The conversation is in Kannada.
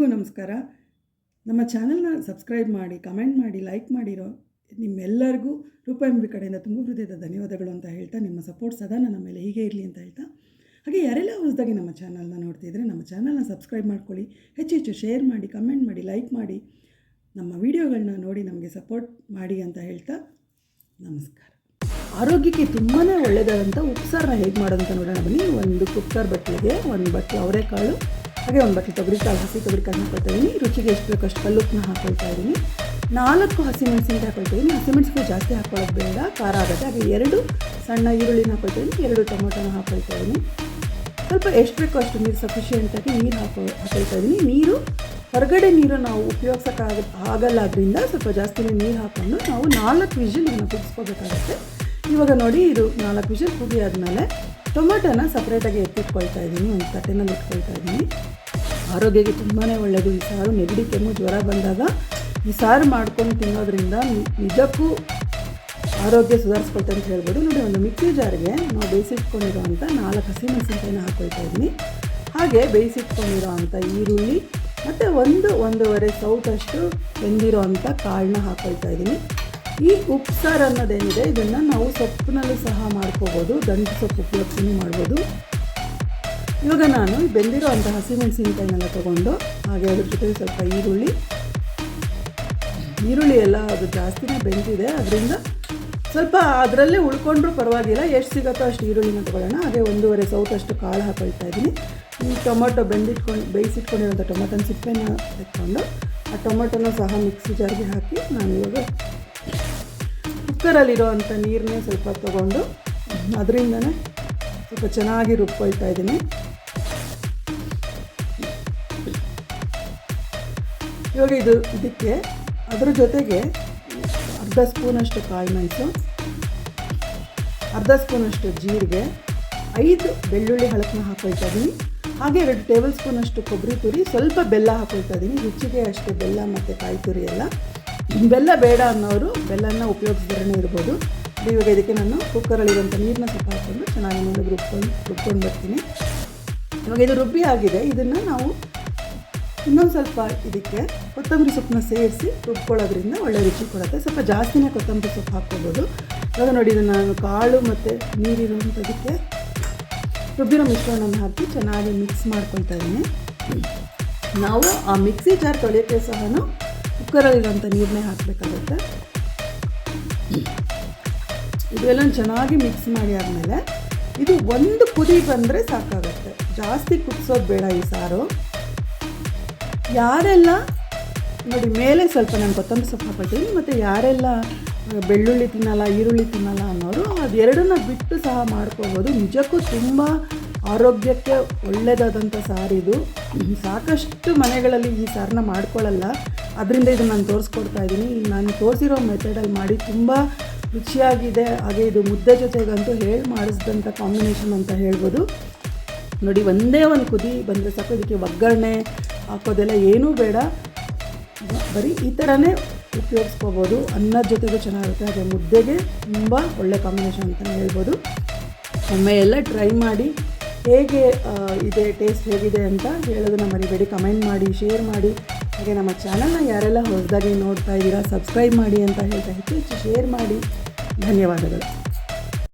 ಎಲ್ರಿಗೂ ನಮಸ್ಕಾರ. ನಮ್ಮ ಚಾನಲ್ನ ಸಬ್ಸ್ಕ್ರೈಬ್ ಮಾಡಿ, ಕಮೆಂಟ್ ಮಾಡಿ, ಲೈಕ್ ಮಾಡಿರೋ ನಿಮ್ಮೆಲ್ಲರಿಗೂ ರೂಪಾಯಂಬಿ ಕಡೆಯಿಂದ ತುಂಬ ಹೃದಯದ ಧನ್ಯವಾದಗಳು ಅಂತ ಹೇಳ್ತಾ, ನಿಮ್ಮ ಸಪೋರ್ಟ್ ಸದಾ ನನ್ನ ಮೇಲೆ ಹೀಗೆ ಇರಲಿ ಅಂತ ಹೇಳ್ತಾ, ಹಾಗೆ ಯಾರೆಲ್ಲ ಹೊಸದಾಗಿ ನಮ್ಮ ಚಾನಲ್ನ ನೋಡ್ತಿದ್ರೆ ನಮ್ಮ ಚಾನಲ್ನ ಸಬ್ಸ್ಕ್ರೈಬ್ ಮಾಡ್ಕೊಳ್ಳಿ, ಹೆಚ್ಚು ಶೇರ್ ಮಾಡಿ, ಕಮೆಂಟ್ ಮಾಡಿ, ಲೈಕ್ ಮಾಡಿ, ನಮ್ಮ ವಿಡಿಯೋಗಳನ್ನ ನೋಡಿ ನಮಗೆ ಸಪೋರ್ಟ್ ಮಾಡಿ ಅಂತ ಹೇಳ್ತಾ ನಮಸ್ಕಾರ. ಆರೋಗ್ಯಕ್ಕೆ ತುಂಬಾ ಒಳ್ಳೆಯದಾದಂಥ ಉಪ್ಸಾರನ್ನ ಹೇಗೆ ಮಾಡೋದಂತ ನೋಡೋಣ ಬನ್ನಿ. ಒಂದು ಕುಕ್ಕರ್ ಬಟ್ಟಲಿಗೆ ಒಂದು ಬಟ್ಟಲು ಅವರೆಕಾಳು, ಹಾಗೆ ಒಂದು ಬಟ್ಟಲು ತೊಗರಿಕಾಳು, ಹಸಿ ತೊಗರಿಕಾಳನ್ನ ಹಾಕೊಳ್ತಾ ಇದ್ದೀನಿ. ರುಚಿಗೆ ಎಷ್ಟು ಬೇಕೋ ಅಷ್ಟು ಕಲ್ಲುಪ್ಪನ್ನ ಹಾಕೊಳ್ತಾ ಇದ್ದೀನಿ. 4 ಹಸಿಮೆಣಸಿನಕಾಯಿ ಹಾಕೊಳ್ತಾ ಇದ್ದೀನಿ. ಹಸಿಮೆಣಸಿನಕಾಯಿ ಜಾಸ್ತಿ ಹಾಕೊಳ್ಳೋದು ಬೇಡ, ಖಾರ ಆಗುತ್ತೆ. ಹಾಗೆ 2 ಸಣ್ಣ ಈರುಳ್ಳಿನ ಹಾಕೊಳ್ತಾ ಇದ್ದೀನಿ, 2 ಟೊಮೊಟೊನ ಹಾಕೊಳ್ತಾ ಇದ್ದೀನಿ. ಸ್ವಲ್ಪ ಎಷ್ಟು ಬೇಕೋ ಅಷ್ಟು ನೀರು ಸಫಿಷಿಯೆಂಟಾಗಿ ನೀರು ಹಾಕೊಳ್ತಾ ಇದ್ದೀನಿ. ನೀರು ಹೊರಗಡೆ ನೀರು ನಾವು ಉಪಯೋಗಿಸೋಕ್ಕಾಗಲ್ಲ, ಅದರಿಂದ ಸ್ವಲ್ಪ ಜಾಸ್ತಿನೇ ನೀರು ಹಾಕ್ಕೊಂಡು ನಾವು 4 ವಿಷಲ್ ಇದನ್ನು ಕುದಿಸ್ಕೋಬೇಕಾಗುತ್ತೆ. ಇವಾಗ ನೋಡಿ, ಇದು 4 ವಿಷಲ್ ಕುದಿ ಆದಮೇಲೆ ಟೊಮೊಟೊನ ಸಪ್ರೇಟಾಗಿ ಎತ್ತಿಟ್ಕೊಳ್ತಾ ಇದ್ದೀನಿ, ಒಂದು ತಟ್ಟೆನಲ್ಲಿ ಇಟ್ಕೊಳ್ತಾ ಇದ್ದೀನಿ. ಆರೋಗ್ಯಕ್ಕೆ ತುಂಬಾ ಒಳ್ಳೆಯದು ಈ ಸಾರು. ನೆಗಡಿ, ಕೆಮ್ಮು, ಜ್ವರ ಬಂದಾಗ ಈ ಸಾರು ಮಾಡ್ಕೊಂಡು ತಿನ್ನೋದ್ರಿಂದ ನಿಜಕ್ಕೂ ಆರೋಗ್ಯ ಸುಧಾರಿಸ್ಕೊಳ್ತಾ ಅಂತ ಹೇಳ್ಬೋದು. ನೋಡಿ, ಒಂದು ಮಿಕ್ಸಿ ಜಾರ್ಗೆ ನಾವು ಬೇಯಿಸಿಟ್ಕೊಂಡಿರೋವಂಥ 4 ಹಸಿಮೆಣಸಿನಕಾಯಿನ ಹಾಕ್ಕೊಳ್ತಾ ಇದ್ದೀನಿ. ಹಾಗೆ ಬೇಯಿಸಿಟ್ಕೊಂಡಿರೋ ಅಂಥ ಈರುಳ್ಳಿ ಮತ್ತು 1-1.5 ಸೌಟಷ್ಟು ಬೆಂದಿರೋ ಅಂಥ ಕಾಳನ್ನ ಹಾಕ್ಕೊಳ್ತಾ ಇದ್ದೀನಿ. ಈ ಉಪ್ಸಾರು ಅನ್ನೋದೇನಿದೆ ಇದನ್ನು ನಾವು ಸೊಪ್ಪಿನಲ್ಲೂ ಸಹ ಮಾಡ್ಕೋಬೋದು, ದಂಟು ಸೊಪ್ಪು ಉಪಯೋಗಿಸಿ ಮಾಡ್ಬೋದು. ಇವಾಗ ನಾನು ಬೆಂದಿರೋ ಅಂಥ ಹಸಿಮೆಣಸಿನಕಾಯಿನೆಲ್ಲ ತೊಗೊಂಡು, ಹಾಗೆ ಅದ್ರ ಜೊತೆಗೆ ಸ್ವಲ್ಪ ಈರುಳ್ಳಿ ಎಲ್ಲ ಅದು ಜಾಸ್ತಿನೇ ಬೆಂದಿದೆ, ಅದರಿಂದ ಸ್ವಲ್ಪ ಅದರಲ್ಲೇ ಉಳ್ಕೊಂಡ್ರೂ ಪರವಾಗಿಲ್ಲ, ಎಷ್ಟು ಸಿಗುತ್ತೋ ಅಷ್ಟು ಈರುಳ್ಳಿನ ತೊಗೊಳ್ಳೋಣ. ಹಾಗೆ 1.5 ಸೌಟಷ್ಟು ಕಾಳು ಹಾಕೊಳ್ತಾ ಇದ್ದೀನಿ. ಈ ಟೊಮೊಟೊ ಬೇಯಿಸಿಟ್ಕೊಂಡಿರೋಂಥ ಟೊಮೊಟೊನ ಸಿಪ್ಪೆನ ತೆಕ್ಕೊಂಡು ಆ ಟೊಮೊಟೊನ ಸಹ ಮಿಕ್ಸಿ ಜಾರ್ಗೆ ಹಾಕಿ ನಾನು ಇವಾಗ ಕುಕ್ಕರಲ್ಲಿರೋ ಅಂಥ ನೀರನ್ನೇ ಸ್ವಲ್ಪ ತೊಗೊಂಡು ಅದರಿಂದನೇ ಸ್ವಲ್ಪ ಚೆನ್ನಾಗಿ ರುಬ್ಕೊಳ್ತಾ ಇದ್ದೀನಿ. ಇವಾಗ ಇದಕ್ಕೆ ಅದರ ಜೊತೆಗೆ ಅರ್ಧ ಸ್ಪೂನಷ್ಟು ಕಾಳುಮೆಣಸು, ಅರ್ಧ ಸ್ಪೂನಷ್ಟು ಜೀರಿಗೆ, 5 ಬೆಳ್ಳುಳ್ಳಿ ಹಳಕನ್ನ ಹಾಕ್ಕೊಳ್ತಾ ಇದ್ದೀನಿ. ಹಾಗೆ 2 ಟೇಬಲ್ ಸ್ಪೂನಷ್ಟು ಕೊಬ್ಬರಿ ತುರಿ, ಸ್ವಲ್ಪ ಬೆಲ್ಲ ಹಾಕ್ಕೊಳ್ತಾ ಇದ್ದೀನಿ. ರುಚಿಗೆ ಅಷ್ಟೇ ಬೆಲ್ಲ ಮತ್ತು ಕಾಯಿ ತುರಿ ಎಲ್ಲ. ಬೆಲ್ಲ ಬೇಡ ಅನ್ನೋರು ಬೆಲ್ಲನ ಉಪಯೋಗಿಸಿದ್ರೇ ಇರ್ಬೋದು. ಇವಾಗ ಇದಕ್ಕೆ ನಾನು ಕುಕ್ಕರಲ್ಲಿರುವಂಥ ನೀರನ್ನ ಸ್ವಲ್ಪ ಹಾಕ್ಕೊಂಡು ಚೆನ್ನಾಗಿ ನೋಡಿ ರುಬ್ಕೊಂಡು ಬರ್ತೀನಿ. ಇವಾಗ ಇದು ರುಬ್ಬಿ ಆಗಿದೆ. ಇದನ್ನು ನಾವು ಇನ್ನೊಂದು ಸ್ವಲ್ಪ ಇದಕ್ಕೆ ಕೊತ್ತಂಬರಿ ಸೊಪ್ಪನ್ನ ಸೇರಿಸಿ ರುಬ್ಕೊಳ್ಳೋದ್ರಿಂದ ಒಳ್ಳೆ ರುಚಿ ಕೊಡುತ್ತೆ. ಸ್ವಲ್ಪ ಜಾಸ್ತಿನೇ ಕೊತ್ತಂಬರಿ ಸೊಪ್ಪು ಹಾಕ್ಕೋಬೋದು. ಇವಾಗ ನೋಡಿ, ಇದನ್ನು ನಾನು ಕಾಳು ಮತ್ತು ನೀರಿರುವಂಥದಕ್ಕೆ ರುಬ್ಬಿರೋ ಮಿಶ್ರಣವನ್ನು ಹಾಕಿ ಚೆನ್ನಾಗಿ ಮಿಕ್ಸ್ ಮಾಡ್ಕೊಳ್ತಾ ಇದ್ದೀನಿ. ನಾವು ಆ ಮಿಕ್ಸಿ ಜಾರ್ ತೊಳೆಯೋಕ್ಕೆ ಸಹ ಕುಕ್ಕರಲ್ಲಿರೋಂಥ ನೀರನ್ನೇ ಹಾಕಬೇಕಾಗುತ್ತೆ. ಇದೆಲ್ಲ ಚೆನ್ನಾಗಿ ಮಿಕ್ಸ್ ಮಾಡಿ ಆದಮೇಲೆ ಇದು ಒಂದು ಕುದಿ ಬಂದರೆ ಸಾಕಾಗುತ್ತೆ, ಜಾಸ್ತಿ ಕುದಿಸೋದು ಬೇಡ ಈ ಸಾರು. ಯಾರೆಲ್ಲ ನೋಡಿ, ಮೇಲೆ ಸ್ವಲ್ಪ ನಾನು ಕೊತ್ತಂಬರಿ ಸೊಪ್ಪು ಹಾಕ್ಕೊಳ್ತೀನಿ, ಮತ್ತು ಯಾರೆಲ್ಲ ಬೆಳ್ಳುಳ್ಳಿ ತಿನ್ನಲ್ಲ, ಈರುಳ್ಳಿ ತಿನ್ನಲ್ಲ ಅನ್ನೋರು ಅದೆರಡನ್ನ ಬಿಟ್ಟು ಸಹ ಮಾಡ್ಕೋಬೋದು. ನಿಜಕ್ಕೂ ತುಂಬ ಆರೋಗ್ಯಕ್ಕೆ ಒಳ್ಳೆಯದಾದಂಥ ಸಾರಿದು. ಸಾಕಷ್ಟು ಮನೆಗಳಲ್ಲಿ ಈ ಸಾರನ್ನ ಮಾಡ್ಕೊಳ್ಳಲ್ಲ, ಅದರಿಂದ ಇದು ನಾನು ತೋರಿಸ್ಕೊಡ್ತಾ ಇದ್ದೀನಿ. ನಾನು ತೋರಿಸಿರೋ ಮೆಥಡಲ್ಲಿ ಮಾಡಿ ತುಂಬ ರುಚಿಯಾಗಿದೆ. ಹಾಗೆ ಇದು ಮುದ್ದೆ ಜೊತೆಗಂತೂ ಮಾಡಿಸಿದಂಥ ಕಾಂಬಿನೇಷನ್ ಅಂತ ಹೇಳ್ಬೋದು. ನೋಡಿ, ಒಂದೇ ಒಂದು ಕುದಿ ಬಂದರೆ ಸಾಕು. ಇದಕ್ಕೆ ಒಗ್ಗರಣೆ ಹಾಕೋದೆಲ್ಲ ಏನೂ ಬೇಡ, ಬರೀ ಈ ಥರನೇ ಉಪಯೋಗಿಸ್ಕೋಬೋದು. ಅನ್ನದ ಜೊತೆಗೂ ಚೆನ್ನಾಗಿರುತ್ತೆ, ಹಾಗೆ ಮುದ್ದೆಗೆ ತುಂಬ ಒಳ್ಳೆ ಕಾಂಬಿನೇಷನ್ ಅಂತಲೇ ಹೇಳ್ಬೋದು. ಒಮ್ಮೆ ಎಲ್ಲ ಟ್ರೈ ಮಾಡಿ ಹೇಗೆ ಇದೆ, ಟೇಸ್ಟ್ ಹೇಗಿದೆ ಅಂತ ಹೇಳೋದನ್ನು ಮರಿಬೇಡಿ. ಕಮೆಂಟ್ ಮಾಡಿ, ಶೇರ್ ಮಾಡಿ. ಹಾಗೆ ನಮ್ಮ ಚಾನಲ್ನ ಯಾರೆಲ್ಲ ಹೊಸದಾಗಿ ನೋಡ್ತಾ ಇದ್ದೀರಾ ಸಬ್ಸ್ಕ್ರೈಬ್ ಮಾಡಿ ಅಂತ ಹೇಳ್ತಾ ಹೆಚ್ಚು ಶೇರ್ ಮಾಡಿ. ಧನ್ಯವಾದಗಳು.